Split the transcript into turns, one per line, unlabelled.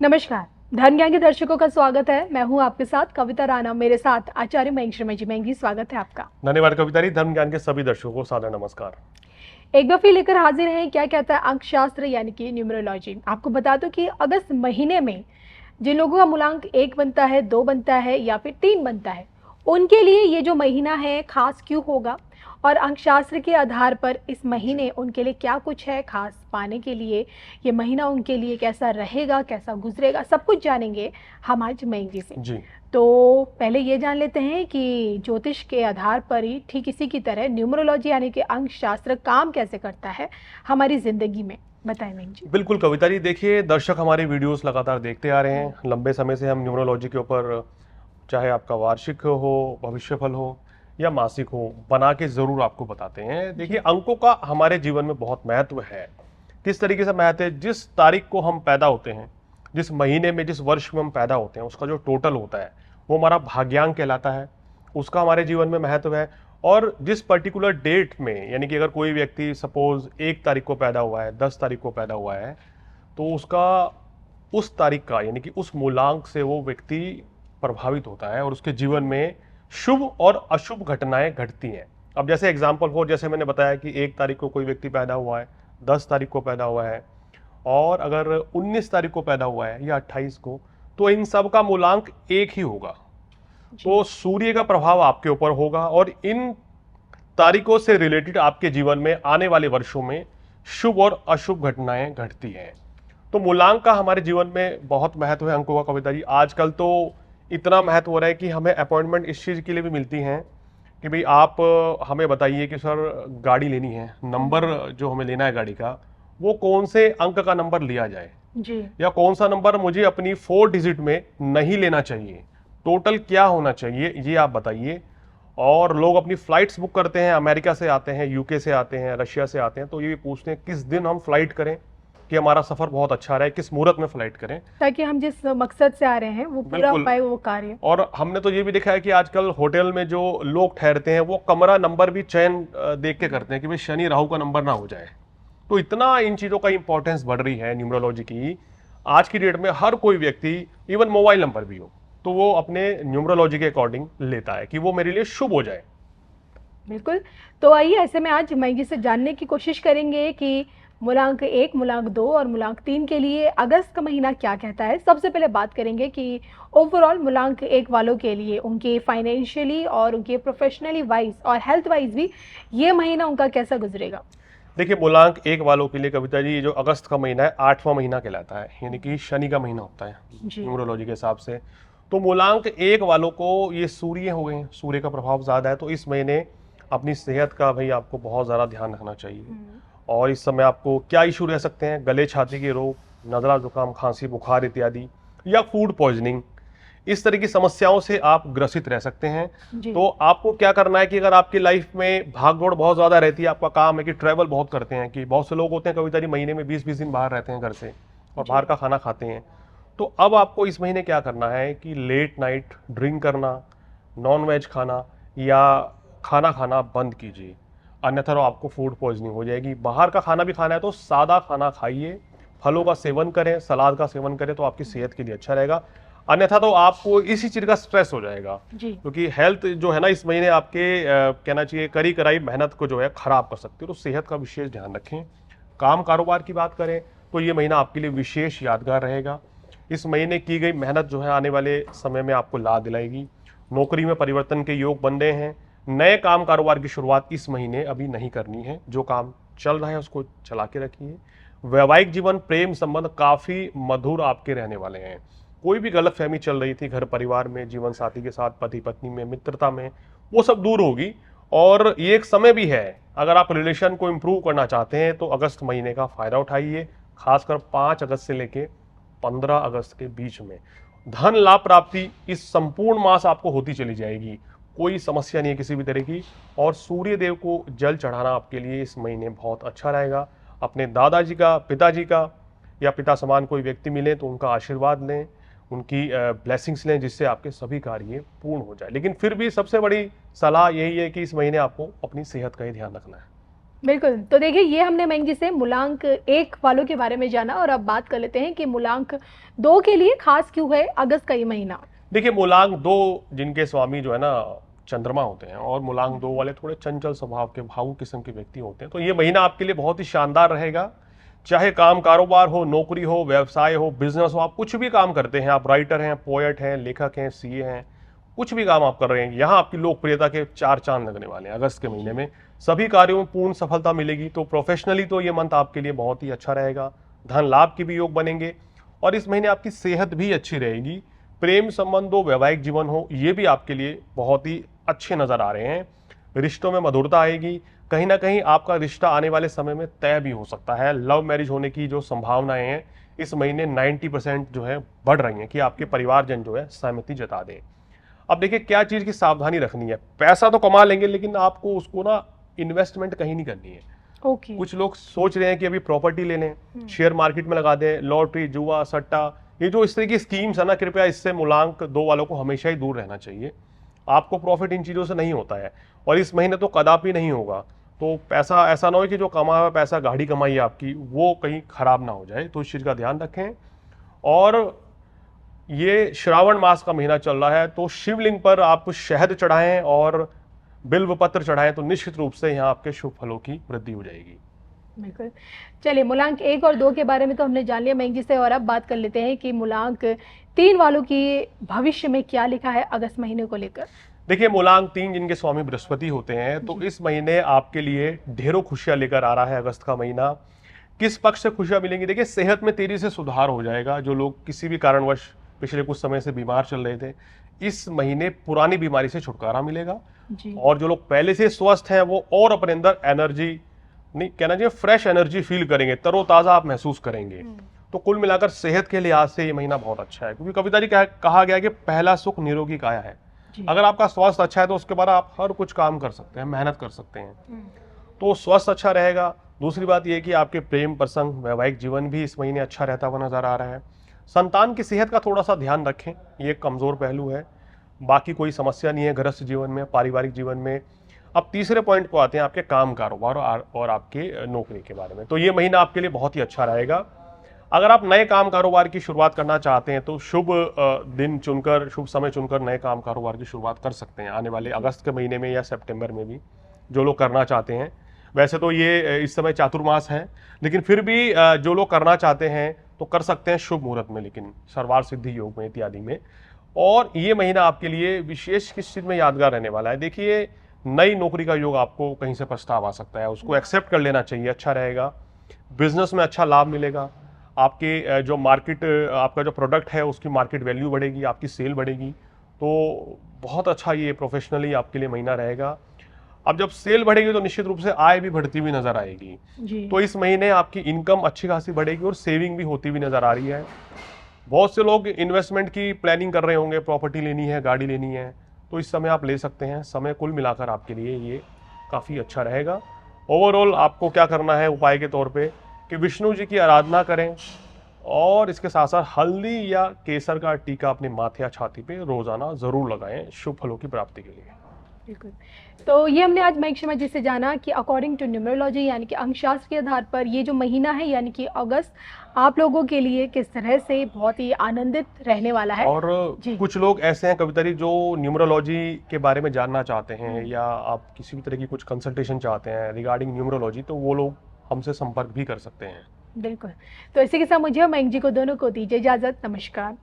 नमस्कार। धर्म ज्ञान के दर्शकों का स्वागत है। मैं हूं आपके साथ कविता राणा, मेरे साथ आचार्य मयंक शर्मा जी। मयंक जी, स्वागत है आपका।
धन्यवाद कविता जी। धर्म ज्ञान के सभी दर्शकों को सादर नमस्कार।
एक बार फिर लेकर हाजिर हैं क्या कहता है अंक शास्त्र यानी कि न्यूमरोलॉजी। आपको बता दो कि अगस्त महीने में जिन लोगों का मूलांक 1 बनता है, 2 बनता है या फिर 3 बनता है, उनके लिए ये जो महीना है खास क्यों होगा और अंकशास्त्र के आधार पर इस महीने उनके लिए क्या कुछ है खास पाने के लिए, ये महीना उनके लिए कैसा रहेगा, कैसा गुजरेगा, सब कुछ जानेंगे हम आज मयंक जी से।
जी।
तो पहले ये जान लेते हैं कि ज्योतिष के आधार पर ही ठीक इसी की तरह न्यूमरोलॉजी यानी कि अंकशास्त्र काम कैसे करता है हमारी जिंदगी में, बताएं मयंक जी।
बिल्कुल कविता जी, देखिए दर्शक हमारे वीडियोस लगातार देखते आ रहे हैं। लंबे समय से हम न्यूमरोलॉजी के ऊपर, चाहे आपका वार्षिक हो, भविष्यफल हो या मासिक हो, बना के जरूर आपको बताते हैं। देखिए अंकों का हमारे जीवन में बहुत महत्व है। किस तरीके से महत्व है? जिस तारीख को हम पैदा होते हैं, जिस महीने में, जिस वर्ष में हम पैदा होते हैं, उसका जो टोटल होता है वो हमारा भाग्यांक कहलाता है। उसका हमारे जीवन में महत्व है। और जिस पर्टिकुलर डेट में, यानी कि अगर कोई व्यक्ति सपोज 1 तारीख को पैदा हुआ है, 10 तारीख को पैदा हुआ है, तो उसका उस तारीख का यानी कि उस मूलांक से वो व्यक्ति प्रभावित होता है और उसके जीवन में शुभ और अशुभ घटनाएं घटती हैं। अब जैसे एग्जाम्पल हो, जैसे मैंने बताया कि 1 तारीख को कोई व्यक्ति पैदा हुआ है, 10 तारीख को पैदा हुआ है और अगर 19 तारीख को पैदा हुआ है या 28 को, तो इन सब का मूलांक 1 ही होगा। तो सूर्य का प्रभाव आपके ऊपर होगा और इन तारीखों से रिलेटेड आपके जीवन में आने वाले वर्षों में शुभ और अशुभ घटनाएं घटती हैं। तो मूलांक का हमारे जीवन में बहुत महत्व है अंकों का कविता जी। आजकल तो इतना महत्व हो रहा है कि हमें अपॉइंटमेंट इस चीज़ के लिए भी मिलती हैं कि भाई आप हमें बताइए कि सर गाड़ी लेनी है, नंबर जो हमें लेना है गाड़ी का, वो कौन से अंक का नंबर लिया जाए
जी।
या कौन सा नंबर मुझे अपनी 4 डिजिट में नहीं लेना चाहिए, टोटल क्या होना चाहिए, ये आप बताइए। और लोग अपनी फ्लाइट्स बुक करते हैं, अमेरिका से आते हैं, यूके से आते हैं, रशिया से आते हैं, तो ये भी पूछते हैं किस दिन हम फ्लाइट करें कि हमारा सफर बहुत अच्छा रहे, किस मुहूर्त में फ्लाइट करें,
ताकि हम जिस मकसद से आ रहे हैं वो पूरा हो पाए वो कार्य।
और हमने तो ये भी देखा है कि आजकल होटल में जो लोग ठहरते हैं वो कमरा नंबर भी चयन देख के करते हैं कि भाई शनि राहु का नंबर ना हो जाए। तो इतना इन चीज़ों का इंपॉर्टेंस बढ़ रही है न्यूमरोलॉजी की। आज की डेट में हर कोई व्यक्ति, इवन मोबाइल नंबर भी हो, तो वो अपने न्यूमरोलॉजी के अकॉर्डिंग लेता है कि वो मेरे लिए शुभ हो जाए।
बिल्कुल। तो आइए ऐसे में आज मयंक जी से जानने की कोशिश करेंगे कि मूलांक 1, मूलांक 2 और मूलांक 3 के लिए अगस्त का महीना क्या कहता है। सबसे पहले बात करेंगे कि ओवरऑल मूलांक 1 वालों के लिए उनके फाइनेंशियली और उनके प्रोफेशनली वाइज और हेल्थ वाइज भी ये महीना उनका कैसा गुजरेगा।
देखिए मूलांक 1 वालों के लिए कविता जी, ये जो अगस्त का महीना है 8वां महीना कहलाता है, यानी कि शनि का महीना होता है न्यूमरोलॉजी के हिसाब से। तो मूलांक 1 वालों को ये सूर्य हो गए, सूर्य का प्रभाव ज़्यादा है, तो इस महीने अपनी सेहत का भाई आपको बहुत ज़्यादा ध्यान रखना चाहिए। और इस समय आपको क्या इशू रह सकते हैं? गले छाती के रोग, नज़ला, जुकाम, खांसी, बुखार इत्यादि, या फूड पॉइजनिंग, इस तरह की समस्याओं से आप ग्रसित रह सकते हैं। तो आपको क्या करना है कि अगर आपकी लाइफ में भागदौड़ बहुत ज़्यादा रहती है, आपका काम है कि ट्रैवल बहुत करते हैं, कि बहुत से लोग होते हैं कविता जी महीने में 20-20 दिन बाहर रहते हैं घर से और बाहर का खाना खाते हैं, तो अब आपको इस महीने क्या करना है कि लेट नाइट ड्रिंक करना, नॉन वेज खाना या खाना खाना बंद कीजिए, अन्यथा तो आपको फूड पॉइजनिंग हो जाएगी। बाहर का खाना भी खाना है तो सादा खाना खाइए, फलों का सेवन करें, सलाद का सेवन करें, तो आपकी सेहत के लिए अच्छा रहेगा। अन्यथा तो आपको इसी चीज़ का स्ट्रेस हो जाएगा, क्योंकि हेल्थ जो है ना इस महीने आपके कहना चाहिए करी कराई मेहनत को जो है खराब कर सकती है। तो सेहत का विशेष ध्यान रखें। काम कारोबार की बात करें तो ये महीना आपके लिए विशेष यादगार रहेगा। इस महीने की गई मेहनत जो है आने वाले समय में आपको लाभ दिलाएगी। नौकरी में परिवर्तन के योग बन रहे हैं। नए काम कारोबार की शुरुआत इस महीने अभी नहीं करनी है, जो काम चल रहा है उसको चला के रखिए। वैवाहिक जीवन, प्रेम संबंध काफ़ी मधुर आपके रहने वाले हैं। कोई भी गलतफहमी चल रही थी घर परिवार में, जीवन साथी के साथ, पति पत्नी में, मित्रता में, वो सब दूर होगी। और ये एक समय भी है, अगर आप रिलेशन को इम्प्रूव करना चाहते हैं तो अगस्त महीने का फ़ायदा उठाइए। खासकर 5 अगस्त से लेके 15 अगस्त के बीच में धन लाभ प्राप्ति इस संपूर्ण मास आपको होती चली जाएगी। कोई समस्या नहीं है किसी भी तरह की। और सूर्य देव को जल चढ़ाना आपके लिए इस महीने बहुत अच्छा रहेगा। अपने दादाजी का, पिताजी का या पिता समान कोई व्यक्ति मिले तो उनका आशीर्वाद लें, उनकी ब्लेसिंग्स लें, जिससे आपके सभी कार्य पूर्ण हो जाए। लेकिन फिर भी सबसे बड़ी सलाह यही है कि इस महीने आपको अपनी सेहत का ही ध्यान रखना है।
बिल्कुल। तो देखिए, ये हमने मयंक जी से मूलांक 1 वालों के बारे में जाना, और अब बात कर लेते हैं कि मूलांक 2 के लिए खास क्यों है अगस्त का ये महीना।
देखिए, मूलांक 2 जिनके स्वामी जो है ना चंद्रमा होते हैं, और मूलांक 2 वाले थोड़े चंचल स्वभाव के, भावुक किस्म के व्यक्ति होते हैं, तो ये महीना आपके लिए बहुत ही शानदार रहेगा। चाहे काम कारोबार हो, नौकरी हो, व्यवसाय हो, बिजनेस हो, आप कुछ भी काम करते हैं, आप राइटर हैं, पोएट हैं, लेखक हैं, सीए हैं, कुछ भी काम आप कर रहे हैं, यहाँ आपकी लोकप्रियता के 4 चांद लगने वाले हैं अगस्त के महीने में। सभी कार्यों में पूर्ण सफलता मिलेगी। तो प्रोफेशनली तो ये मंथ आपके लिए बहुत ही अच्छा रहेगा। धन लाभ के भी योग बनेंगे, और इस महीने आपकी सेहत भी अच्छी रहेगी। प्रेम संबंध हो, वैवाहिक जीवन हो, ये भी आपके लिए बहुत ही अच्छे नजर आ रहे हैं। रिश्तों में मधुरता आएगी। कहीं ना कहीं आपका रिश्ता आने वाले समय में तय भी हो सकता है। लव मैरिज होने की जो संभावनाएं हैं इस महीने 90% जो है बढ़ रही हैं कि आपके परिवारजन जो है सहमति जता दें। अब देखिए, क्या चीज की सावधानी रखनी है। पैसा तो कमा लेंगे, लेकिन आपको उसको ना इन्वेस्टमेंट कहीं नहीं करनी है।
ओके।
कुछ लोग सोच रहे हैं कि अभी प्रॉपर्टी ले लें, शेयर मार्केट में लगा दें, लॉटरी, जुआ, सट्टा, ये जो इस तरह की स्कीम्स है ना, कृपया इससे मूलांक 2 वालों को हमेशा ही दूर रहना चाहिए। आपको प्रॉफिट इन चीज़ों से नहीं होता है, और इस महीने तो कदापि नहीं होगा। तो पैसा ऐसा ना हो कि जो कमा हुआ पैसा, गाड़ी कमाई है आपकी, वो कहीं खराब ना हो जाए, तो इस चीज़ का ध्यान रखें। और ये श्रावण मास का महीना चल रहा है, तो शिवलिंग पर आप शहद चढ़ाएं और बिल्व पत्र चढ़ाएं, तो निश्चित रूप से यहाँ आपके शुभ फलों की वृद्धि हो जाएगी।
बिल्कुल। चलिए, मूलांक 1 और 2 के बारे में तो हमने जान लिया मयंक जी से, और अब बात कर लेते हैं कि मूलांक 3 वालों की भविष्य में क्या लिखा है अगस्त महीने को लेकर।
देखिए, मूलांक 3 जिनके स्वामी बृहस्पति होते हैं, तो इस महीने आपके लिए ढेरों खुशियां लेकर आ रहा है अगस्त का महीना। किस पक्ष से खुशियां मिलेंगी? देखिए, सेहत में तेजी से सुधार हो जाएगा। जो लोग किसी भी कारणवश पिछले कुछ समय से बीमार चल रहे थे, इस महीने पुरानी बीमारी से छुटकारा मिलेगा
जी।
और जो लोग पहले से स्वस्थ हैं वो और अपने अंदर एनर्जी, नहीं कहना चाहिए, फ्रेश एनर्जी फील करेंगे, तरोताजा आप महसूस करेंगे। तो कुल मिलाकर सेहत के लिहाज से ये महीना बहुत अच्छा है, क्योंकि कविता जी कहा गया कि पहला सुख निरोगी काया है। अगर आपका स्वास्थ्य अच्छा है तो उसके बाद आप हर कुछ काम कर सकते हैं, मेहनत कर सकते हैं। तो स्वास्थ्य अच्छा रहेगा। दूसरी बात यह कि आपके प्रेम प्रसंग, वैवाहिक जीवन भी इस महीने अच्छा रहता हुआ नजर आ रहा है। संतान की सेहत का थोड़ा सा ध्यान रखें, ये एक कमजोर पहलू है। बाकी कोई समस्या नहीं है गृहस्थ जीवन में, पारिवारिक जीवन में। अब तीसरे पॉइंट को आते हैं आपके काम कारोबार और आपके नौकरी के बारे में। तो ये महीना आपके लिए बहुत ही अच्छा रहेगा। अगर आप नए काम कारोबार की शुरुआत करना चाहते हैं तो शुभ दिन चुनकर, शुभ समय चुनकर नए काम कारोबार की शुरुआत कर सकते हैं आने वाले अगस्त के महीने में या सितंबर में भी, जो लोग करना चाहते हैं। वैसे तो ये इस समय चातुर्मास है, लेकिन फिर भी जो लोग करना चाहते हैं तो कर सकते हैं शुभ मुहूर्त में, लेकिन सर्वार्थ सिद्धि योग में इत्यादि में। और ये महीना आपके लिए विशेष किस चीज में यादगार रहने वाला है? देखिए, नई नौकरी का योग आपको कहीं से प्रस्ताव आ सकता है, उसको एक्सेप्ट कर लेना चाहिए, अच्छा रहेगा। बिजनेस में अच्छा लाभ मिलेगा। आपके जो मार्केट, आपका जो प्रोडक्ट है उसकी मार्केट वैल्यू बढ़ेगी, आपकी सेल बढ़ेगी। तो बहुत अच्छा ये प्रोफेशनली आपके लिए महीना रहेगा। अब जब सेल बढ़ेगी तो निश्चित रूप से आय भी बढ़ती हुई नजर आएगी
जी।
तो इस महीने आपकी इनकम अच्छी खासी बढ़ेगी और सेविंग भी होती हुई नजर आ रही है। बहुत से लोग इन्वेस्टमेंट की प्लानिंग कर रहे होंगे, प्रॉपर्टी लेनी है, गाड़ी लेनी है, तो इस समय आप ले सकते हैं। समय कुल मिलाकर आपके लिए ये काफ़ी अच्छा रहेगा। ओवरऑल आपको क्या करना है उपाय के तौर पे कि विष्णु जी की आराधना करें, और इसके साथ साथ हल्दी या केसर का टीका अपने माथे या छाती पे रोजाना जरूर लगाएं शुभ फलों की प्राप्ति के लिए।
बिल्कुल। तो ये हमने आज मयंक शर्मा जी से जाना कि अकॉर्डिंग टू न्यूमरोलॉजी, यानी कि अंकशास्त्र के आधार पर ये जो महीना है यानी कि अगस्त, आप लोगों के लिए किस तरह से बहुत ही आनंदित रहने वाला है।
और कुछ लोग ऐसे हैं कविता जी जो न्यूमरोलॉजी के बारे में जानना चाहते हैं या आप किसी भी तरह की कुछ कंसल्टेशन चाहते हैं रिगार्डिंग न्यूमरोलॉजी, तो वो लोग हमसे संपर्क भी कर सकते हैं।
बिल्कुल। तो इसी के साथ मुझे और मयंक जी को दोनों को दीजिए इजाजत। नमस्कार।